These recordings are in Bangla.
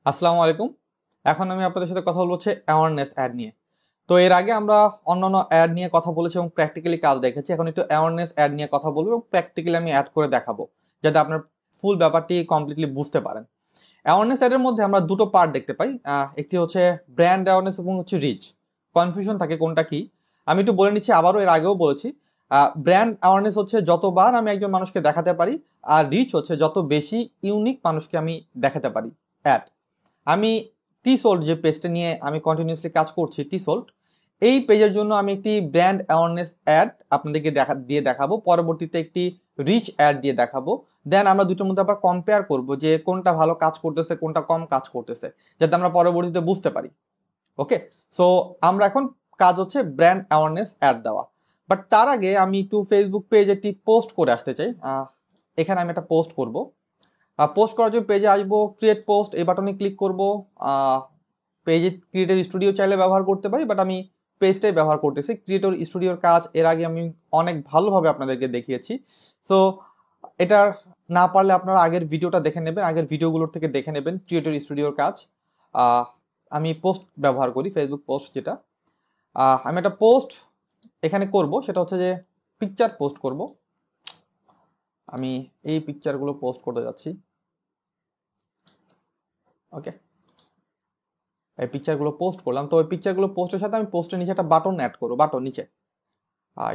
আসসালামু আলাইকুম। এখন আমি আপনাদের সাথে কথা বলবো হচ্ছে অ্যাওয়ারনেস অ্যাড নিয়ে। তো এর আগে আমরা অন্যান্য অ্যাড নিয়ে কথা বলেছি এবং প্র্যাকটিক্যালি কাজ দেখেছি। এখন একটু অ্যাওয়ারনেস অ্যাড নিয়ে কথা বলবো এবং প্র্যাকটিক্যালি আমি অ্যাড করে দেখাবো, যাতে আপনার ফুল ব্যাপারটি কমপ্লিটলি বুঝতে পারেন। অ্যাওয়ারনেস অ্যাডের মধ্যে আমরা দুটো পার্ট দেখতে পাই। একটি হচ্ছে ব্র্যান্ড অ্যাওয়ারনেস এবং হচ্ছে রিচ। কনফিউশন থাকে কোনটা কি। আমি একটু বলে নিচ্ছি, আবারও এর আগেও বলেছি। ব্র্যান্ড অ্যাওয়ারনেস হচ্ছে যতবার আমি একজন মানুষকে দেখাতে পারি, আর রিচ হচ্ছে যত বেশি ইউনিক মানুষকে আমি দেখাতে পারি অ্যাড। আমি টি সোল্ট যে পেজটা নিয়ে আমি কন্টিনিউসলি কাজ করছি, টি সোল্ট, এই পেজের জন্য আমি একটি ব্র্যান্ড অ্যাওয়ারনেস অ্যাড আপনাদেরকে দিয়ে দেখাবো, পরবর্তীতে একটি রিচ অ্যাড দিয়ে দেখাবো। দেন আমরা দুটোর মধ্যে আবার কম্পেয়ার করব যে কোনটা ভালো কাজ করতেছে, কোনটা কম কাজ করতেছে, যাতে আমরা পরবর্তীতে বুঝতে পারি। ওকে, সো আমরা এখন কাজ হচ্ছে ব্র্যান্ড অ্যাওয়ারনেস অ্যাড দেওয়া। বাট তার আগে আমি একটু ফেসবুক পেজ একটি পোস্ট করে আসতে চাই। এখানে আমি একটা পোস্ট করব। পোস্ট করার জন্য পেজে আসবো, ক্রিয়েট পোস্ট এই বাটনে ক্লিক করব। পেজে ক্রিয়েটর স্টুডিও চাইলে ব্যবহার করতে পারি, বাট আমি পেজটাই ব্যবহার করতেছি। ক্রিয়েটর স্টুডিওর কাজ এর আগে আমি অনেক ভালোভাবে আপনাদেরকে দেখিয়েছি। সো এটা না পারলে আপনারা আগের ভিডিওটা দেখে নেবেন, আগের ভিডিওগুলোর থেকে দেখে নেবেন ক্রিয়েটর স্টুডিওর কাজ। আমি পোস্ট ব্যবহার করি, ফেসবুক পোস্ট যেটা। আমি একটা পোস্ট এখানে করব, সেটা হচ্ছে যে পিকচার পোস্ট করব। আমি এই পিকচারগুলো পোস্ট করতে যাচ্ছি। ওকে, এই পিকচারগুলো পোস্ট করলাম। তো ওই পিকচারগুলো পোস্টের সাথে আমি পোস্টের নিচে একটা বাটন অ্যাড করবো, বাটন নিচে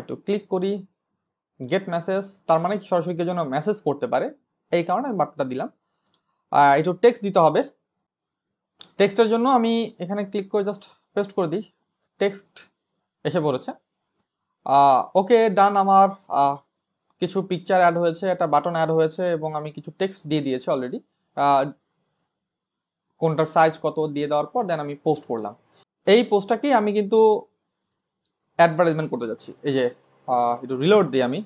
একটু ক্লিক করি, গেট মেসেজ, তার মানে সরাসরি কেউ যেন মেসেজ করতে পারে, এই কারণে আমি বাটনটা দিলাম। একটু টেক্সট দিতে হবে। টেক্সটের জন্য আমি এখানে ক্লিক করে জাস্ট পেস্ট করে দিই, টেক্সট এসে পড়েছে। ওকে, ডান। আমার কিছু পিকচার অ্যাড হয়েছে, একটা বাটন অ্যাড হয়েছে এবং আমি কিছু টেক্সট দিয়ে দিয়েছি অলরেডি। কোনটার সাইজ কত দিয়ে দেওয়ার পর দেন আমি পোস্ট করলাম। এই পোস্টটাকেই আমি কিন্তু অ্যাডভার্টাইজমেন্ট করতে যাচ্ছি। এই যে একটু রিলোড দিই আমি।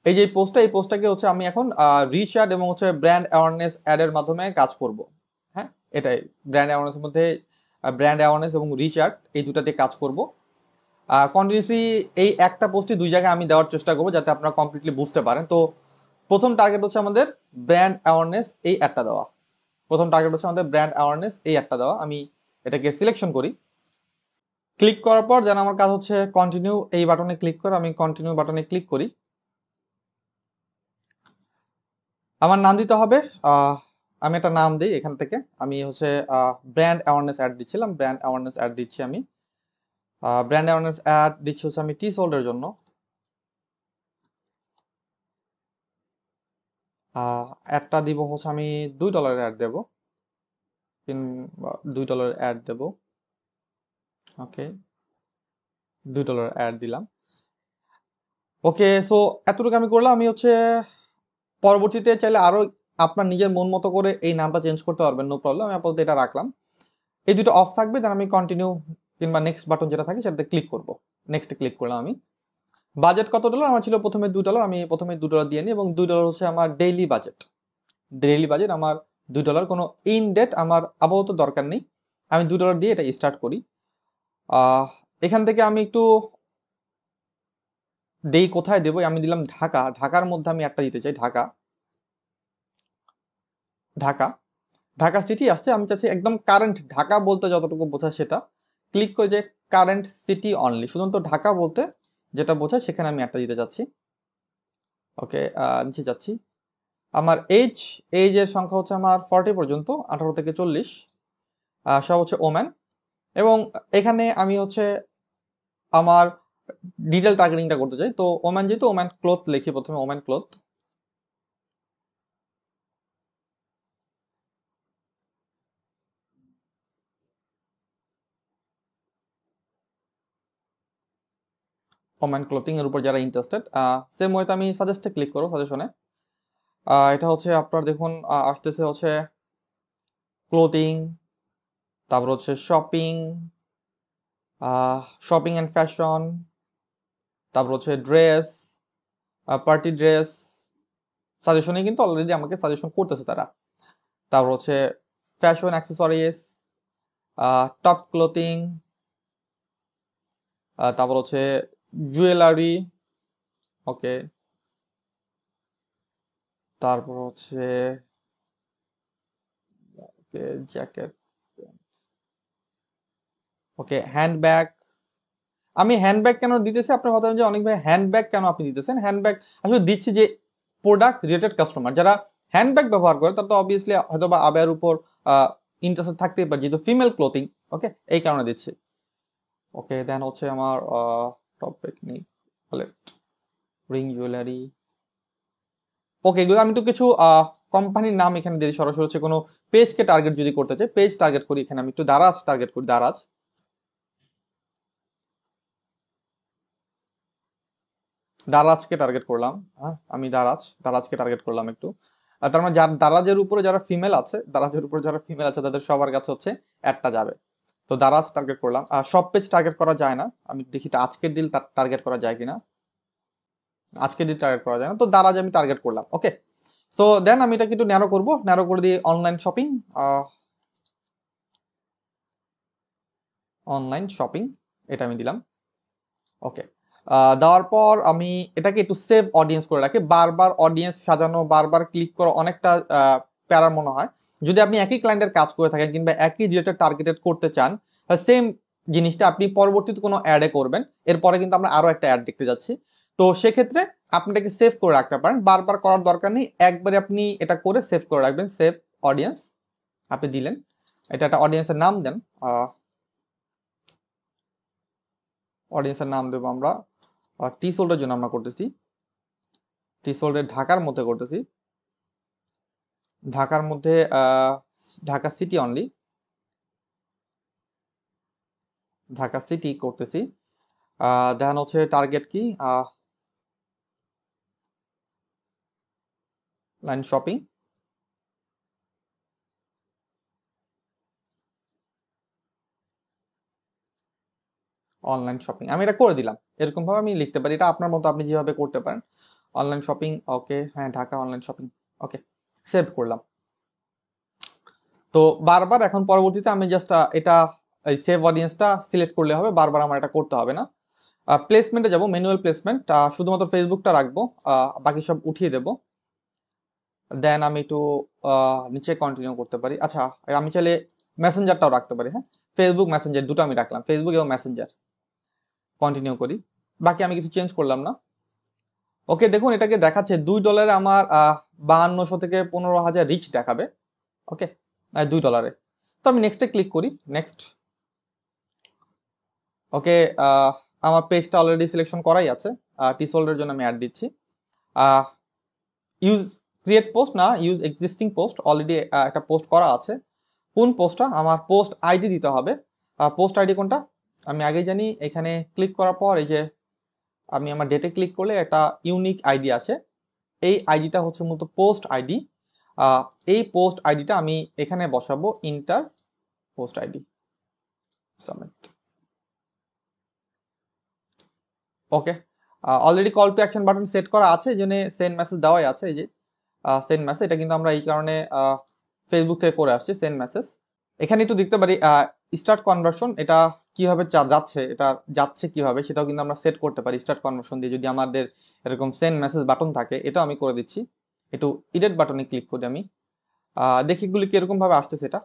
এই যে এই পোস্টটাকে হচ্ছে আমি এখন রিচ অ্যাড এবং হচ্ছে ব্র্যান্ড অ্যাওয়ারনেস অ্যাডের মাধ্যমে কাজ করব। হ্যাঁ, এটাই ব্র্যান্ড অ্যাওয়ারনেসের মধ্যে, ব্র্যান্ড অ্যাওয়ারনেস এবং রিচ অ্যাড এই দুটা দিয়ে কাজ করব। কন্টিনিউসলি এই একটা পোস্টই দুই জায়গায় আমি দেওয়ার চেষ্টা করবো, যাতে আপনারা কমপ্লিটলি বুঝতে পারেন। তো প্রথম টার্গেট হচ্ছে আমাদের ব্র্যান্ড অ্যাওয়ারনেস এই অ্যাডটা দেওয়া। প্রথম টার্গেট হচ্ছে আমাদের ব্র্যান্ড অ্যাওয়ারনেস এই অ্যাডটা দেওয়া। আমি এটাকে সিলেকশন করি। ক্লিক করার পর যেন আমার কাজ হচ্ছে কন্টিনিউ এই বাটনে ক্লিক করে আমি কন্টিনিউ বাটনে ক্লিক করি। আমার নাম দিতে হবে। আমি একটা নাম দিই এখান থেকে। আমি হচ্ছে ব্র্যান্ড অ্যাওয়ারনেস অ্যাড দিচ্ছিলাম, ব্র্যান্ড অ্যাওয়ারনেস অ্যাড দিচ্ছি আমি। ব্র্যান্ড অ্যাওয়ারনেস অ্যাড দিচ্ছি হচ্ছে আমি টি সোল্ডের জন্য। অ্যাডটা দিব হচ্ছে আমি $2 অ্যাড দেবো, $2 অ্যাড দেবো। ওকে, $2 অ্যাড দিলাম। ওকে, সো এতটুকু আমি করলাম। আমি হচ্ছে পরবর্তীতে চাইলে আরো আপনার নিজের মন মতো করে এই নামটা চেঞ্জ করতে পারবেন, নো প্রবলেম। আমি আপাতত এটা রাখলাম। এই দুটো অফ থাকবে, দেন আমি কন্টিনিউ কিংবা নেক্সট বাটন যেটা থাকে সেটাতে ক্লিক করব। নেক্সটে ক্লিক করলাম আমি। বাজেট কত ডলার আমার ছিল? প্রথমে $2। আমি প্রথমে $2 দিয়ে নিই এবং $2 হচ্ছে আমার ডেইলি বাজেট। ডেইলি বাজেট আমার $2। কোনো ইন ডেট আমার আপাতত দরকার নেই। আমি $2 দিয়ে এটা স্টার্ট করি। এখান থেকে আমি একটু দেই কোথায় দেবো। আমি দিলাম ঢাকা। ঢাকার মধ্যে আমি একটা দিতে চাই, ঢাকা। ঢাকা ঢাকা সিটি আসছে। আমি চাচ্ছি একদম কারেন্ট ঢাকা বলতে যতটুকু বোঝায় সেটা। ক্লিক করে যে কারেন্ট সিটি অনলি, শুধুমাত্র ঢাকা বলতে যেটা বোঝায় সেখানে আমি একটা দিতে চাচ্ছি। ওকে, নিচে যাচ্ছি। আমার এজের সংখ্যা হচ্ছে আমার 40 পর্যন্ত, 18 থেকে 40। সব হচ্ছে ওম্যান। এবং এখানে আমি হচ্ছে আমার ডিটেল টার্গেটিংটা করতে চাই। তো ওম্যান, যেহেতু ওম্যান ক্লথ লিখি প্রথমে, ওম্যান ক্লথ। ওম্যান ক্লোথিং এর উপর যারা ইন্টারেস্টেড, সেম ওয়েতে আমি সাজেস্টে ক্লিক করো, সাজেশনে। এটা হচ্ছে আপনার দেখুন আসতেছে হচ্ছে ক্লোথিং, তারপর হচ্ছে শপিং, শপিং অ্যান্ড ফ্যাশন, তারপর হচ্ছে ড্রেস, পার্টি ড্রেস। সাজেশনে কিন্তু অলরেডি আমাকে সাজেশন করতেছে তারা। তারপর হচ্ছে ফ্যাশন অ্যাক্সেসরিজ, টপ ক্লোথিং, তারপর হচ্ছে জুয়েলারি, ওকে, তারপর হচ্ছে ওকে জ্যাকেট, ওকে হ্যান্ডব্যাগ। আমি হ্যান্ডব্যাগ কেন দিতেছি, আপনি ভাবতেন যে অনেক ভাই হ্যান্ডব্যাগ কেন আপনি দিতেছেন, হ্যান্ডব্যাগ আসলে দিচ্ছি যে প্রোডাক্ট রিলেটেড কাস্টমার যারা হ্যান্ডব্যাগ ব্যবহার করে তারা তো অবভিয়াসলি হয়তো বা আবের উপর ইন্টারেস্টেড থাকতেই পারে, যেহেতু ফিমেল ক্লোথিং, ওকে, এই কারণে দিচ্ছি। ওকে দেন হচ্ছে আমার টপিক নেই, রিং জুয়েলারি, ওকে, এগুলো আমি তো কিছু কোম্পানির নাম এখানে দিই, সরাসরি হচ্ছে কোনো পেজকে টার্গেট যদি করতে চাই, পেজ টার্গেট করি, এখানে আমি একটু দারাজ টার্গেট করি, দারাজ, দারাজকে টার্গেট করলাম। হ্যাঁ, আমি দারাজকে টার্গেট করলাম একটু। আর তার মানে যার দারাজের উপরে যারা ফিমেল আছে, দারাজের উপরে যারা ফিমেল আছে তাদের সবার কাছে হচ্ছে অ্যাডটা যাবে। তো দারাজ টার্গেট করলাম। আর সব পেজ টার্গেট করা যায় না, আমি দেখি এটা আজকের ডিল টার্গেট করা যায় কিনা। আজকের ডিল টার্গেট করা যায় না, তো দারাজ আমি টার্গেট করলাম, ওকে। সো দেন আমি এটাকে একটু ন্যারো করবো, ন্যারো করে দিয়ে অনলাইন শপিং, অনলাইন শপিং এটা আমি দিলাম, ওকে। দেওয়ার পর আমি এটাকে একটু সেভ অডিয়েন্স করে রাখি, বারবার অডিয়েন্স সাজানো, বারবার ক্লিক করা অনেকটা প্যারা মনে হয়। যদি আপনি একই ক্লায়েন্টের কাজ করে থাকেন কিংবা একই রিলেটেড টার্গেটেড করতে চান, সেম জিনিসটা আপনি পরবর্তীতে কোনো অ্যাডে করবেন, এরপরে কিন্তু আমরা আরো একটা অ্যাড দেখতে যাচ্ছি। তো সেক্ষেত্রে আপনি এটাকে সেভ করে রাখতে পারেন, বারবার করার দরকার নেই, একবারে আপনি এটা করে সেভ করে রাখবেন। সেভ অডিয়েন্স আপনি দিলেন, এটা একটা অডিয়েন্সের নাম দেন, অডিয়েন্সের নাম দেবো আমরা টি সোল্ডের জন্য আমরা করতেছি, টি সোল্ডের ঢাকার মধ্যে করতেছি, ঢাকার মধ্যে Dhaka city only, Dhaka city করতেছি। দেন হচ্ছে টার্গেট কি, লাইন শপিং, অনলাইন শপিং আমি এটা করে দিলাম। এরকম ভাবে আমি লিখতে পারি, এটা আপনার মতো আপনি যেভাবে করতে পারেন। অনলাইন শপিং, ওকে, হ্যাঁ ঢাকা অনলাইন শপিং, ওকে, সেভ করলাম। তো বারবার এখন পরবর্তীতে আমি জাস্ট এটা এই সেভ অডিয়েন্সটা সিলেক্ট করলে হবে, বারবার আমার এটা করতে হবে না। প্লেসমেন্টে যাব, ম্যানুয়াল প্লেসমেন্ট, শুধুমাত্র ফেসবুকটা রাখবো, বাকি সব উঠিয়ে দেব। দেন আমি একটু নিচে কন্টিনিউ করতে পারি। আচ্ছা, আমি চাইলে মেসেঞ্জারটাও রাখতে পারি, হ্যাঁ, ফেসবুক মেসেঞ্জার দুটো আমি রাখলাম, ফেসবুক এবং মেসেঞ্জার। কন্টিনিউ করি, বাকি আমি কিছু চেঞ্জ করলাম না। ওকে, দেখুন এটাকে দেখাচ্ছে $2 আমার 5200 থেকে 15,000 রিচ দেখাবে, ওকে, $2। তো আমি নেক্সটে ক্লিক করি, নেক্সট, ওকে। আমার পেজটা অলরেডি সিলেকশন করাই আছে, টি সোল্ডের জন্য আমি অ্যাড দিচ্ছি। ইউজ ক্রিয়েট পোস্ট না, ইউজ এক্সিস্টিং পোস্ট, অলরেডি একটা পোস্ট করা আছে। কোন পোস্টটা, আমার পোস্ট আইডি দিতে হবে। পোস্ট আইডি কোনটা আমি আগেই জানি, এখানে ক্লিক করার পর এই যে আমি আমার ডেটে ক্লিক করলে একটা ইউনিক আইডি আসে, এই আইডিটা হচ্ছে মূলত পোস্ট আইডি। এই পোস্ট আইডিটা আমি এখানে বসাবো, inter post ID, submit, okay. Already call to action button set করা আছে, এই জন্য সেন্ড মেসেজ দেওয়াই আছে, এই যে সেন্ড মেসেজ, এটা কিন্তু আমরা এই কারণে ফেসবুক থেকে করে আসছি সেন্ড মেসেজ। এখানে একটু দেখতে পারি স্টার্ট কনভার্সন, এটা কিভাবে যাচ্ছে, এটা যাচ্ছে কিভাবে সেটাও কিন্তু আমরা সেট করতে পারি স্টার্ট কনভার্সন দিয়ে, যদি আমাদের এরকম সেন্ড মেসেজ বাটন থাকে, এটাও আমি করে দিচ্ছি। একটু এডিট বাটনে ক্লিক করি আমি, দেখি এগুলি কিরকম ভাবে আসতেছে। এটা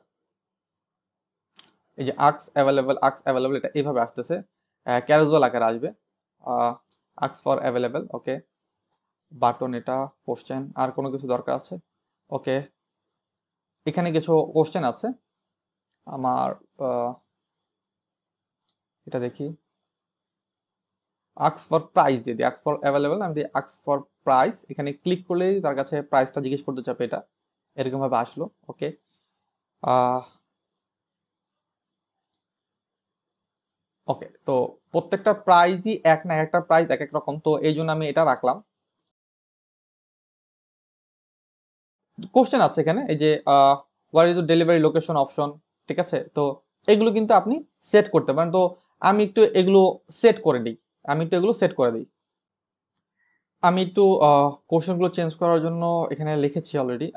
এই যে আক্স অ্যাভেলেবল, এটা এইভাবে আসতেছে, ক্যারোজল আকারে আসবে, আক্স ফর অ্যাভেলেবল, ওকে। বাটন, এটা কোশ্চেন, আর কোনো কিছু দরকার আছে, ওকে। এখানে কিছু কোশ্চেন আছে আমার, এটা দেখি, আক্স ফর প্রাইস দিয়ে দিই, আক্স ফর অ্যাভেলেবল আমি দিই আক্স ফর প্রাইস, এখানে ক্লিক করলেই তার কাছে প্রাইসটা জিজ্ঞেস করতে চাবে, এটা এরকম ভাবে আসলো, ওকে। ওকে, তো প্রত্যেকটা প্রাইসই এক না, একটা প্রাইস এক এক রকম, তো এই জন্য আমি এটা রাখলাম। কোশ্চেন আছে এখানে, এই যে what is delivery location option, ঠিক আছে, তো এগুলো কিন্তু আপনি সেট করতে পারেন। তো আমি একটু এগুলো সেট করে দিই, আমি একটু এগুলো সেট করে দিই। আমি একটু কোশ্চেনগুলো চেঞ্জ করার জন্য এখানে লিখেছি অলরেডি,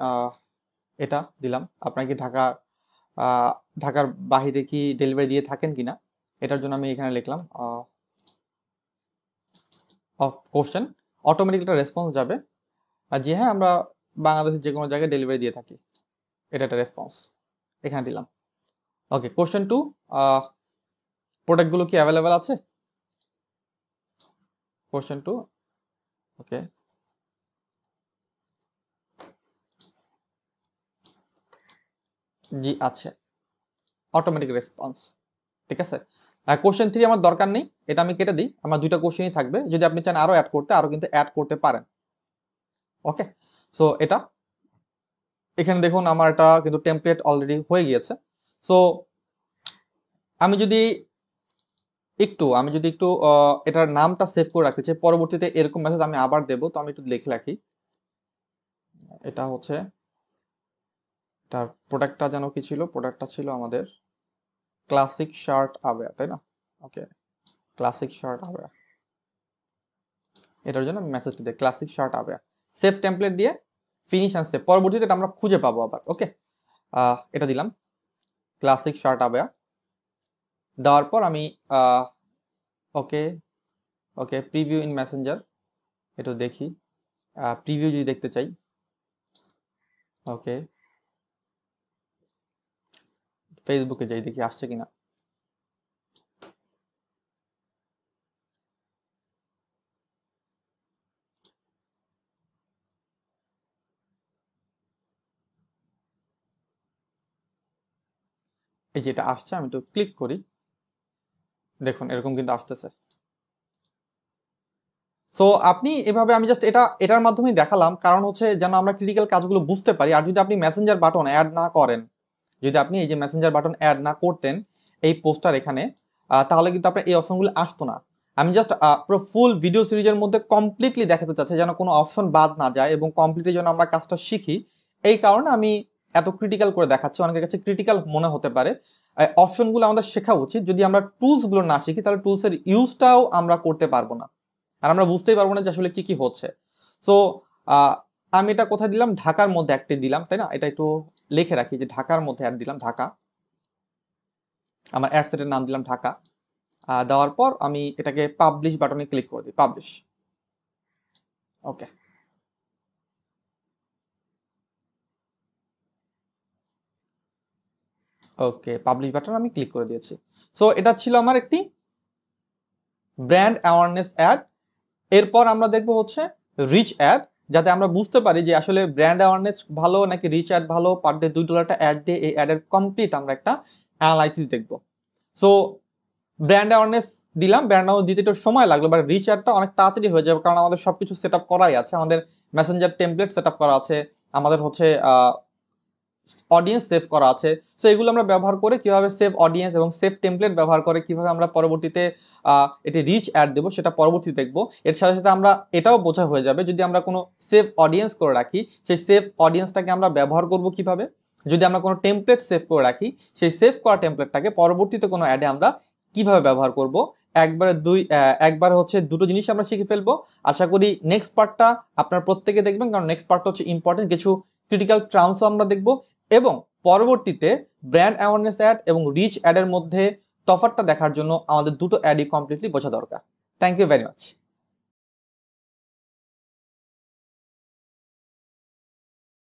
এটা দিলাম, আপনার কি ঢাকার বাহিরে কি ডেলিভারি দিয়ে থাকেন কিনা, এটার জন্য আমি এখানে লিখলাম কোশ্চেন অটোমেটিক একটা রেসপন্স যাবে আর যে হ্যাঁ আমরা বাংলাদেশের যে কোনো জায়গায় ডেলিভারি দিয়ে থাকি, এটা একটা রেসপন্স এখানে দিলাম। ওকে, কোশ্চেন 2, প্রোডাক্টগুলো কি অ্যাভেলেবেল আছে? কোশ্চেন 2, ওকে, জি আছে, অটোমেটিক রেসপন্স। ঠিক আছে, আর কোশ্চেন 3 আমার দরকার নেই, এটা আমি কেটে দিই, আমার 2টা কোশ্চেনই থাকবে, যদি আপনি চান আরো অ্যাড করতে আরো কিন্তু অ্যাড করতে পারেন। ওকে, সো এটা এখানে দেখুন আমার এটা কিন্তু টেমপ্লেট অলরেডি হয়ে গিয়েছে। সো আমি যদি একটু এটার নামটা সেভ করে রাখতে চাই, পরবর্তীতে এরকম মেসেজ আমি আবার দেবো, তো আমি একটু লিখে রাখি। এটা হচ্ছে তার প্রোডাক্টটা যেন কি ছিল, প্রোডাক্টটা ছিল আমাদের ক্লাসিক শার্ট আবেয়া, তাই না? ওকে, ক্লাসিক শার্ট আবেয়া, এটার জন্য মেসেজটি দিই ক্লাসিক শার্ট আবেয়া, সেভ টেমপ্লেট দিয়ে ফিনিশ অ্যান্ড সেভ, পরবর্তীতে এটা আমরা খুঁজে পাবো আবার। ওকে, এটা দিলাম ক্লাসিক শার্ট আবেয়া, দেওয়ার পর আমি ওকে ওকে প্রিভিউ ইন মেসেঞ্জার, একটু দেখি প্রিভিউ যদি দেখতে চাই। ওকে, ফেসবুকে যাই দেখি আসছে কিনা। এই যে এটা আসছে, আমি একটু ক্লিক করি, দেখুন এরকম কিন্তু আসতেছে। সো আপনি এভাবে, আমি জাস্ট এটার মাধ্যমেই দেখালাম, কারণ হচ্ছে যেন আমরা ক্রিটিক্যাল কাজগুলো বুঝতে পারি। আর যদি আপনি মেসেঞ্জার বাটন অ্যাড না করেন, যদি আপনি এই যে মেসেঞ্জার বাটন অ্যাড না করতেন এই পোস্টার এখানে, তাহলে কিন্তু আপনার এই অপশনগুলো আসতো না। আমি জাস্ট পুরো ফুল ভিডিও সিরিজের মধ্যে কমপ্লিটলি দেখাতে চাচ্ছি যেন কোনো অপশন বাদ না যায় এবং কমপ্লিটলি যেন আমরা কাজটা শিখি। এই কারণে আমি এত ক্রিটিক্যাল করে দেখাচ্ছি, অনেকের কাছে ক্রিটিক্যাল মনে হতে পারে। অপশনগুলো আমাদের শেখা উচিত, যদি আমরা টুলসগুলো না শিখি তাহলে টুলসের ইউজটাও আমরা করতে পারবো না, আর আমরা বুঝতেই পারবো না যে আসলে কি কি হচ্ছে। সো আমি এটা কোথায় দিলাম, ঢাকার মধ্যে একটি দিলাম, তাই না? এটা একটু লিখে রাখি যে ঢাকার মধ্যে অ্যাড দিলাম, ঢাকা, আমার অ্যাড সেটের নাম দিলাম ঢাকা। দেওয়ার পর আমি এটাকে পাবলিশ বাটনে ক্লিক করে দিই, পাবলিশ। ওকে, ওকে পাবলিশ বাটন আমি ক্লিক করে দিয়েছি। সো এটা ছিল আমার একটি ব্র্যান্ড অ্যাওয়ারনেস অ্যাড। এরপর আমরা দেখবো হচ্ছে রিচ অ্যাড, যাতে আমরা বুঝতে পারি যে আসলে ব্র্যান্ড অ্যাওয়ারনেস ভালো নাকি রিচ অ্যাড ভালো। পার ডে $2 অ্যাড দিয়ে এই অ্যাডের কমপ্লিট আমরা একটা অ্যানালাইসিস দেখবো। সো ব্র্যান্ড অ্যাওয়ারনেস দিলাম, ব্র্যান্ড অ্যাওয়ারনেস দিতে একটু সময় লাগলো, বাট রিচ অ্যাডটা অনেক তাড়াতাড়ি হয়ে যাবে, কারণ আমাদের সবকিছু সেট আপ করাই আছে, আমাদের মেসেঞ্জার টেমপ্লেট সেট আপ করা আছে, আমাদের হচ্ছে অডিয়েন্স সেভ করা আছে। সো এগুলো আমরা ব্যবহার করে কিভাবে সেভ অডিয়েন্স এবং সেভ টেমপ্লেট ব্যবহার করে কিভাবে আমরা পরবর্তীতে এটি রিচ অ্যাড দেবো সেটা পরবর্তীতে দেখবো। এর সাথে সাথে আমরা এটাও বোঝা হয়ে যাবে, যদি আমরা কোনো সেভ অডিয়েন্স করে রাখি সেই সেভ অডিয়েন্সটাকে আমরা ব্যবহার করব কিভাবে। যদি আমরা কোনো টেমপ্লেট সেভ করে রাখি সেই সেভ করা টেমপ্লেটটাকে পরবর্তীতে কোনো অ্যাডে আমরা কিভাবে ব্যবহার করব। একবার হচ্ছে দুটো জিনিস আমরা শিখে ফেলবো। আশা করি নেক্সট পার্টটা আপনার প্রত্যেকে দেখবেন, কারণ নেক্সট পার্টটা হচ্ছে ইম্পর্টেন্ট, কিছু ক্রিটিক্যাল টার্মসও আমরা দেখবো এবং পরবর্তীতে ব্র্যান্ড অ্যাওয়ারনেস অ্যাড এবং রিচ অ্যাডের মধ্যে তফাৎটা দেখার জন্য আমাদের দুটো অ্যাডই কমপ্লিটলি বোঝা দরকার। Thank you very much.